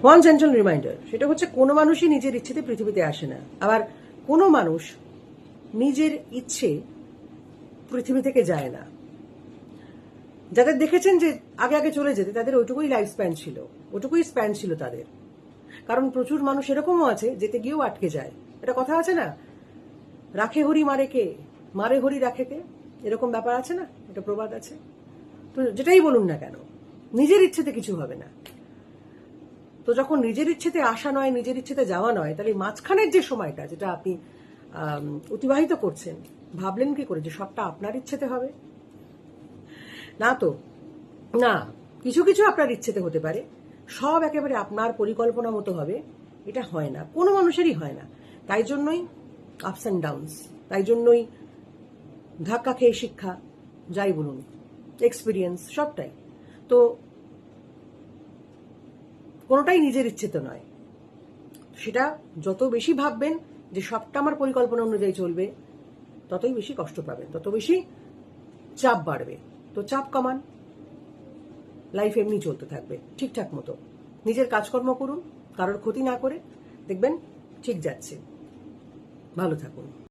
One gentle reminder, সেটা হচ্ছে কোনো মানুষই নিজের ইচ্ছেতে পৃথিবীতে আসে না, আবার কোনো মানুষ নিজের ইচ্ছে পৃথিবী থেকে যায় না। যাদের দেখেছেন যে আগে আগে চলে যেতে, তাদের ওইটুকুই লাইফ স্প্যান ছিল, ওইটুকুই স্প্যান ছিল তাদের। কারণ প্রচুর মানুষ এরকমও আছে যেতে গিয়েও আটকে যায়। এটা কথা আছে না, রাখে হরি মারে কে, মারে হরি রাখে কে, এরকম ব্যাপার আছে না, এটা প্রবাদ আছে। তো যেটাই বলুন না কেন, নিজের ইচ্ছেতে কিছু হবে না। তো যখন নিজের ইচ্ছেতে আসা নয়, নিজের ইচ্ছেতে যাওয়া নয়, তাহলে মাঝখানের যে সময়টা যেটা আপনি অতিবাহিত করছেন, ভাবলেন কি করে যে সবটা আপনার ইচ্ছেতে হবে? না তো, না, কিছু কিছু আপনার ইচ্ছেতে হতে পারে, সব একেবারে আপনার পরিকল্পনা মতো হবে, এটা হয় না, কোনো মানুষেরই হয় না। তাই জন্যই আপস অ্যান্ড ডাউনস, তাই জন্যই ধাক্কা খেয়ে শিক্ষা, যাই বলুন, এক্সপিরিয়েন্স, সবটাই। তো কোনোটাই নিজের ইচ্ছেতে নয়। সেটা যত বেশি ভাববেন যে সবটা আমার পরিকল্পনা অনুযায়ী চলবে, ততই বেশি কষ্ট পাবেন, তত বেশি চাপ বাড়বে। তো চাপ কমান, লাইফ এমনি চলতে থাকবে ঠিকঠাক মতো। নিজের কাজকর্ম করুন, কারোর ক্ষতি না করে, দেখবেন ঠিক যাচ্ছে। ভালো থাকুন।